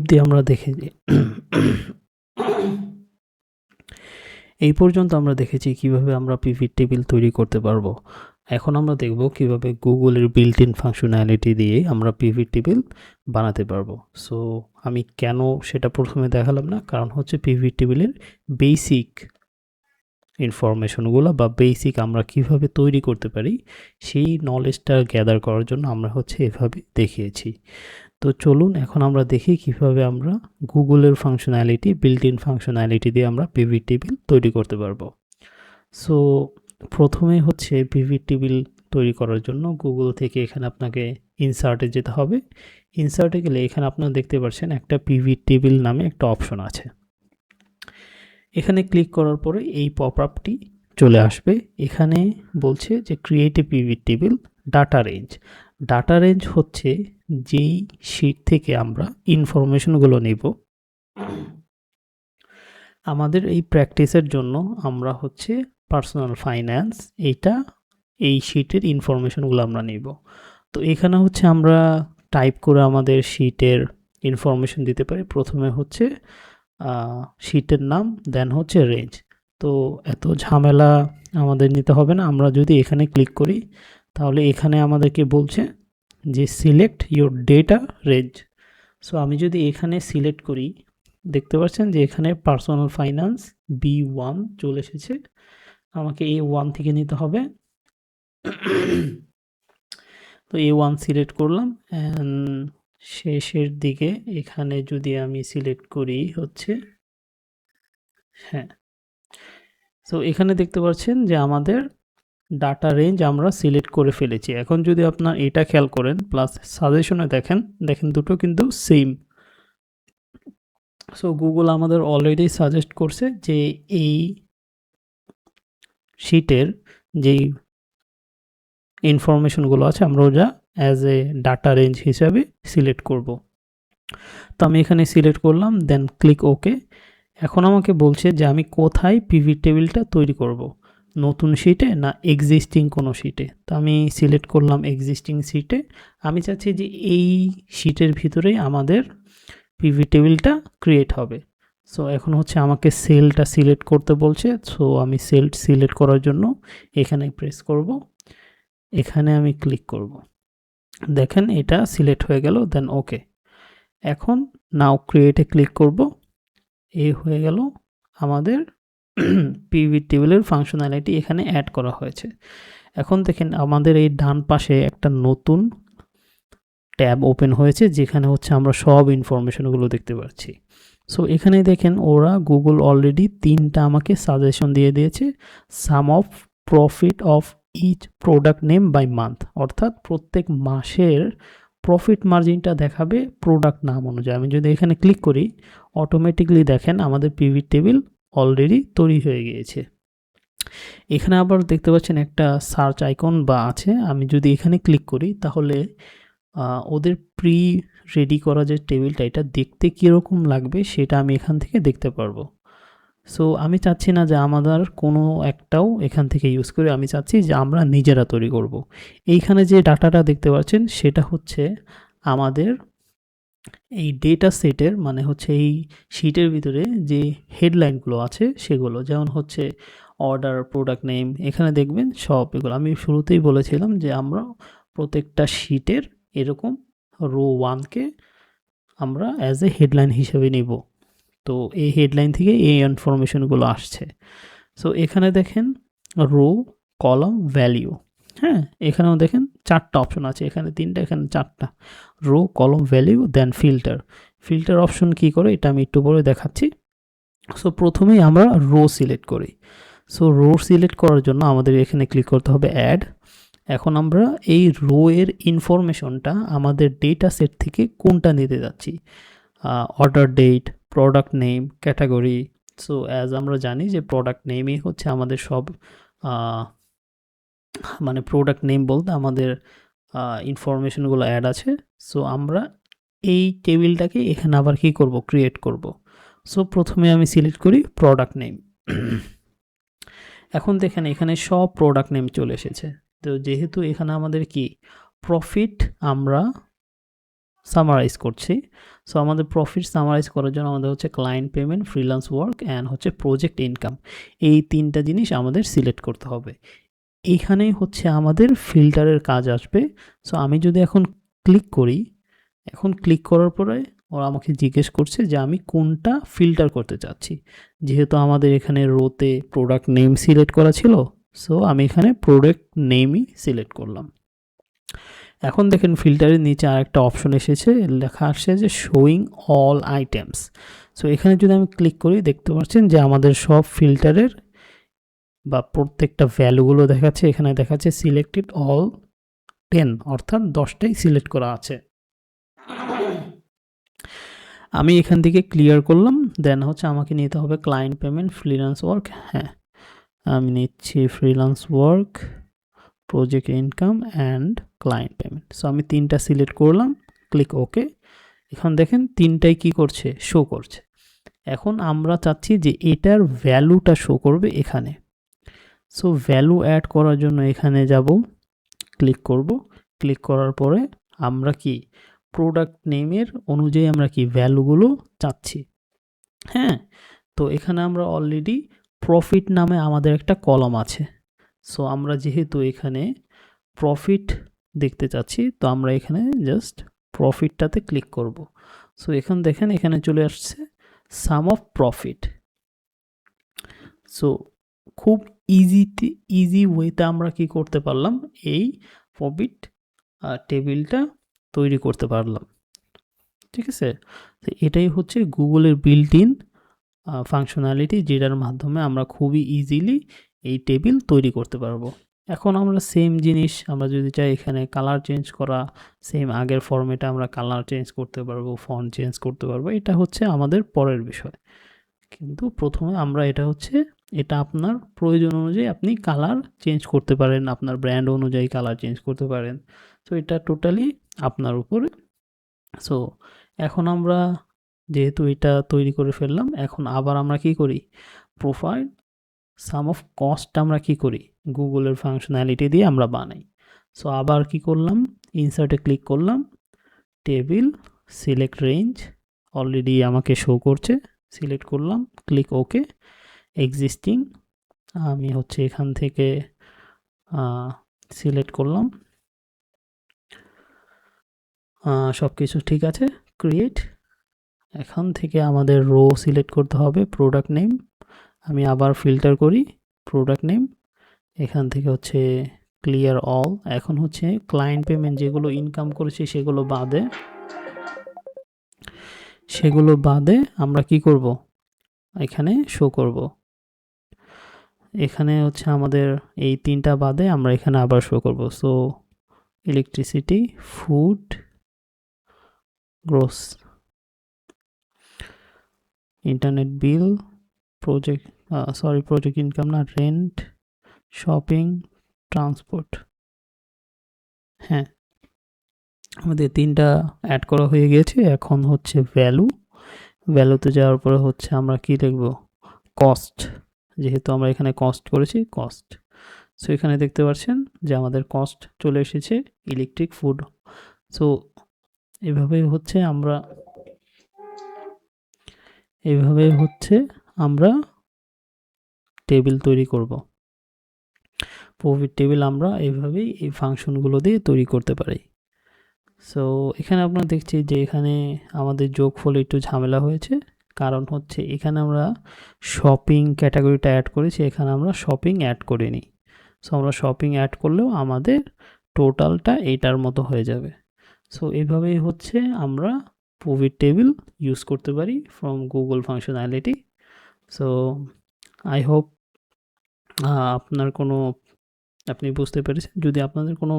অবধি আমরা দেখেছি এই পর্যন্ত আমরা দেখেছি কিভাবে আমরা পিভট টেবিল তৈরি করতে পারবো। এখন আমরা দেখব কিভাবে গুগলের বিল্ট ইন ফাংশনালিটি দিয়ে আমরা পিভট টেবিল বানাতে পারবো। সো আমি কেন সেটা প্রথমে দেখালাম না, কারণ হচ্ছে পিভট টেবিলের বেসিক ইনফরমেশনগুলো বা বেসিক আমরা কিভাবে তৈরি করতে পারি সেই নলেজটা গ্যাদার করার জন্য আমরা হচ্ছে এভাবে দেখিয়েছি। তো চলুন এখন আমরা দেখি কিভাবে আমরা গুগলের ফাংশনালিটি, বিল্ট ইন ফাংশনালিটি দিয়ে আমরা পিভট টেবিল তৈরি করতে পারবো। সো প্রথমে হচ্ছে পিভট টেবিল তৈরি করার জন্য গুগল থেকে এখানে আপনাকে ইনসার্টে যেতে হবে। ইনসার্টে গেলে এখানে আপনারা দেখতে পাচ্ছেন একটা পিভট টেবিল নামে একটা অপশন আছে। এখানে ক্লিক করার পরে এই পপ আপটি চলে আসবে। এখানে বলছে যে create a pivot table data range. Data range হচ্ছে যেই শিট থেকে আমরা ইনফরমেশনগুলো নেব। আমাদের এই প্র্যাকটিসের জন্য আমরা হচ্ছে পার্সোনাল ফাইন্যান্স এই শিটের ইনফরমেশনগুলো আমরা নেব। তো এখানে হচ্ছে আমরা টাইপ করে আমাদের শিটের ইনফরমেশন দিতে পারি। প্রথমে হচ্ছে শিটের নাম, দেন হচ্ছে রেঞ্জ। তো এত ঝামেলা আমাদের নিতে হবে না। আমরা যদি এখানে ক্লিক করি তাহলে এখানে আমাদেরকে বলছে যে select your data range. So আমি যদি এখানে সিলেক্ট করি, দেখতে পাচ্ছেন যে এখানে পার্সোনাল ফাইন্যান্স B1 চলে এসেছে। আমাকে A1 থেকে নিতে হবে। তো A1 সিলেক্ট করলাম। শেষের দিকে এখানে যদি আমি সিলেক্ট করি হচ্ছে সো এখানে দেখতে পাচ্ছেন যে আমাদের ডাটা রেঞ্জ আমরা সিলেক্ট করে ফেলেছি। এখন যদি আপনার এটা খেয়াল করেন প্লাস সাজেশনে দেখেন দুটো কিন্তু সেম। সো গুগল আমাদের অলরেডি সাজেস্ট করছে যে এই শিটের যেই ইনফরমেশনগুলো আছে আমরা ওটা অ্যাজ এ ডাটা রেঞ্জ হিসাবে সিলেক্ট করব। তো আমি এখানে সিলেক্ট করলাম, দেন ক্লিক ওকে। এখন আমাকে বলছে যে আমি কোথায় পিভট টেবিলটা তৈরি করব, নতুন শিটে না এক্সিস্টিং কোনো শিটে। তো আমি সিলেক্ট করলাম এক্সিস্টিং শিটে। আমি চাচ্ছি যে এই শিটের ভিতরেই আমাদের পিভট টেবিলটা ক্রিয়েট হবে। সো এখন হচ্ছে আমাকে সেলটা সিলেক্ট করতে বলছে। সো আমি সেল সিলেক্ট করার জন্য এখানে প্রেস করব, এখানে আমি ক্লিক করব। দেখেন এটা সিলেক্ট হয়ে গেল, দেন ওকে। এখন নাও ক্রিয়েটে ক্লিক করব। এই হয়ে গেল আমাদের পিভট টেবিলের ফাংশনালিটি এখানে অ্যাড করা হয়েছে। এখন দেখেন আমাদের এই ডান পাশে একটা নতুন ট্যাব ওপেন হয়েছে যেখানে হচ্ছে আমরা সব ইনফরমেশনগুলো দেখতে পাচ্ছি। সো এখানে দেখেন ওরা গুগল অলরেডি 3টা আমাকে সাজেশন দিয়ে দিয়েছে। Sum of profit of each product name by month, অর্থাৎ প্রত্যেক মাসের প্রফিট মার্জিনটা দেখাবে প্রোডাক্ট নাম অনুযায়ী। আমি যদি এখানে ক্লিক করি অটোমেটিকলি দেখেন আমাদের পিভট টেবিল অলরেডি তৈরি হয়ে গিয়েছে। এখানে আবার দেখতে পাচ্ছেন একটা সার্চ আইকন বা আছে। আমি যদি এখানে ক্লিক করি তাহলে ওদের প্রি রেডি করা যে টেবিলটা এটা দেখতে কীরকম লাগবে সেটা আমি এখান থেকে দেখতে পারবো। সো আমি চাচ্ছি না যে আমাদের কোনো একটাও এখান থেকে ইউজ করে, আমি চাচ্ছি যে আমরা নিজেরা তৈরি করব। এইখানে যে ডাটাটা দেখতে পাচ্ছেন সেটা হচ্ছে আমাদের এই ডেটা সেটের, মানে হচ্ছে এই শিটের ভিতরে যে হেডলাইনগুলো আছে সেগুলো, যেমন হচ্ছে অর্ডার, প্রোডাক্ট নেম, এখানে দেখবেন সব এগুলো। আমি শুরুতেই বলেছিলাম যে আমরা প্রত্যেকটা শিটের এরকম রো 1কে আমরা অ্যাজ এ হেডলাইন হিসেবে নিব। তো এই হেডলাইন থেকে এই ইনফরমেশনগুলো আসছে। সো এখানে দেখেন রো, কলাম, ভ্যালিউ। এখানেও দেখেন 4টা অপশন আছে, এখানে 3টা, এখানে 4টা। রো, কলাম, ভ্যালিউ, দেন ফিল্টার। ফিল্টার অপশন কি করে এটা আমি একটু পরে দেখাচ্ছি। সো প্রথমেই আমরা রো সিলেক্ট করি। সো রো সিলেক্ট করার জন্য আমাদের এখানে ক্লিক করতে হবে অ্যাড। এখন আমরা এই রো এর ইনফরমেশনটা আমাদের ডেটা সেট থেকে কোনটা নিতে যাচ্ছি, order date, product name, category. So as আমরা জানি যে প্রোডাক্ট নেমই হচ্ছে আমাদের সব, মানে প্রোডাক্ট নেম বলতে আমাদের ইনফরমেশনগুলো অ্যাড আছে। সো আমরা এই টেবিলটাকে এখানে আবার কি করব, ক্রিয়েট করব। সো প্রথমে আমি সিলেক্ট করি প্রোডাক্ট নেম। এখন দেখেন এখানে সব প্রোডাক্ট নেম চলে এসেছে। তো যেহেতু এখানে আমাদের কি প্রফিট আমরা সামারাইজ করছি, সো আমাদের প্রফিট সামারাইজ করার জন্য আমাদের হচ্ছে client payment, freelance work and হচ্ছে প্রজেক্ট ইনকাম, এই 3টা জিনিস আমাদের সিলেক্ট করতে হবে। এইখানেই হচ্ছে আমাদের ফিল্টারের কাজ আসবে। সো আমি যদি এখন ক্লিক করি, এখন ক্লিক করার পরে ওরা আমাকে জিজ্ঞেস করছে যে আমি কোনটা ফিল্টার করতে চাচ্ছি। যেহেতু আমাদের এখানে রোতে প্রোডাক্ট নেম সিলেক্ট করা ছিল, সো আমি এখানে প্রোডাক্ট নেমই সিলেক্ট করলাম। এখন দেখেন ফিল্টারের নিচে আরেকটা অপশন এসেছে, লেখা আসছে যে শোয়িং অল আইটেমস। সো এখানে যদি আমি ক্লিক করি, দেখতে পাচ্ছেন যে আমাদের সব ফিল্টারের বা প্রত্যেকটা ভ্যালুগুলো দেখাচ্ছে। এখানে দেখাচ্ছে সিলেক্টেড অল 10, অর্থাৎ 10টাই সিলেক্ট করা আছে। আমি এখান থেকে ক্লিয়ার করলাম, দেন হচ্ছে আমাকে নিতে হবে ক্লায়েন্ট পেমেন্ট, ফ্রিল্যান্স ওয়ার্ক। হ্যাঁ, আমি নিচ্ছি freelance work, project income and client payment. So আমি 3টা সিলেক্ট করলাম, ক্লিক ওকে। এখন দেখেন 3টাই কি করছে, শো করছে। এখন আমরা চাচ্ছি যে এটার ভ্যালুটা শো করবে এখানে। সো ভ্যালু অ্যাড করার জন্য এখানে যাব, ক্লিক করব। ক্লিক করার পরে আমরা কি প্রোডাক্ট নেমের অনুযায়ী আমরা কি ভ্যালুগুলো চাচ্ছি। হ্যাঁ, তো এখানে আমরা অলরেডি প্রফিট নামে আমাদের একটা কলম আছে। সো আমরা যেহেতু এখানে প্রফিট দেখতে চাচ্ছি, তো আমরা এখানে জাস্ট প্রফিটটাতে ক্লিক করব। সো এখন দেখেন এখানে চলে আসছে সাম অফ প্রফিট। সো খুব ইজি ওয়েতে আমরা কি করতে পারলাম, এই প্রফিট টেবিলটা তৈরি করতে পারলাম। ঠিক আছে, তো এটাই হচ্ছে গুগলের বিল্ট ইন ফাংশনালিটি, যেটার মাধ্যমে আমরা খুবই ইজিলি এই টেবিল তৈরি করতে পারবো। এখন আমরা সেম জিনিস আমরা যদি চাই এখানে কালার চেঞ্জ করা, সেম আগের ফরম্যাটে আমরা কালার চেঞ্জ করতে পারবো, ফন্ট চেঞ্জ করতে পারবো, এটা হচ্ছে আমাদের পরের বিষয়। কিন্তু প্রথমে আমরা এটা আপনার প্রয়োজন অনুযায়ী আপনি কালার চেঞ্জ করতে পারেন, আপনার ব্র্যান্ড অনুযায়ী কালার চেঞ্জ করতে পারেন। তো এটা টোটালি আপনার উপরে। সো এখন আমরা যেহেতু এটা তৈরি করে ফেললাম, এখন আবার আমরা কি করি, প্রোফাইল সাম অফ কস্ট আমরা কি করি, গুগলের ফাংশনালিটি দিয়ে আমরা বানাই। সো আবার কি করলাম, ইনসার্টে ক্লিক করলাম, টেবিল, সিলেক্ট রেঞ্জ, অলরেডি আমাকে শো করছে, সিলেক্ট করলাম, ক্লিক ওকে। এক্সিস্টিং আমি এখান থেকে সিলেক্ট করলাম, সব কিছু ঠিক আছে, ক্রিয়েট। এখান থেকে আমাদের রো সিলেক্ট করতে হবে, প্রোডাক্ট নেম। আমি আবার ফিল্টার করি, প্রোডাক্ট নেম। এখান থেকে ক্লিয়ার অল। এখন ক্লায়েন্ট পেমেন্ট যেগুলো ইনকাম করেছি সেগুলো বাদে আমরা কি করব, এখানে শো করব। এখানে আমাদের এই 3টা বাদে আমরা এখানে আবার শো করব। So electricity, food, gross, internet bill, project income না, রেন্ট, শপিং, ট্রান্সপোর্ট। হ্যাঁ, আমাদের 3টা অ্যাড করা হয়ে গেছে। এখন ভ্যালুতে যাওয়ার পরে আমরা কি লিখব, কস্ট। যেহেতু আমরা এখানে কস্ট করেছি, কস্ট। সো এখানে দেখতে পাচ্ছেন যে আমাদের কস্ট চলে এসেছে, ইলেকট্রিক, ফুড। সো এভাবে আমরা টেবিল তৈরি করব। প্রফিট টেবিল আমরা এইভাবেই এই ফাংশনগুলো দিয়ে তৈরি করতে পারি। সো এখানে আপনারা দেখছি যে এখানে আমাদের যোগফলে একটু ঝামেলা হয়েছে, কারণ এখানে আমরা শপিং ক্যাটাগরিটা অ্যাড করেছি, এখানে আমরা শপিং অ্যাড করিনি। সো আমরা শপিং অ্যাড করলেও আমাদের টোটালটা এইটার মতো হয়ে যাবে। সো এইভাবেই আমরা প্রফিট টেবিল ইউজ করতে পারি from Google functionality. So I hope আপনি বুঝতে পেরেছেন। যদি আপনাদের কোনো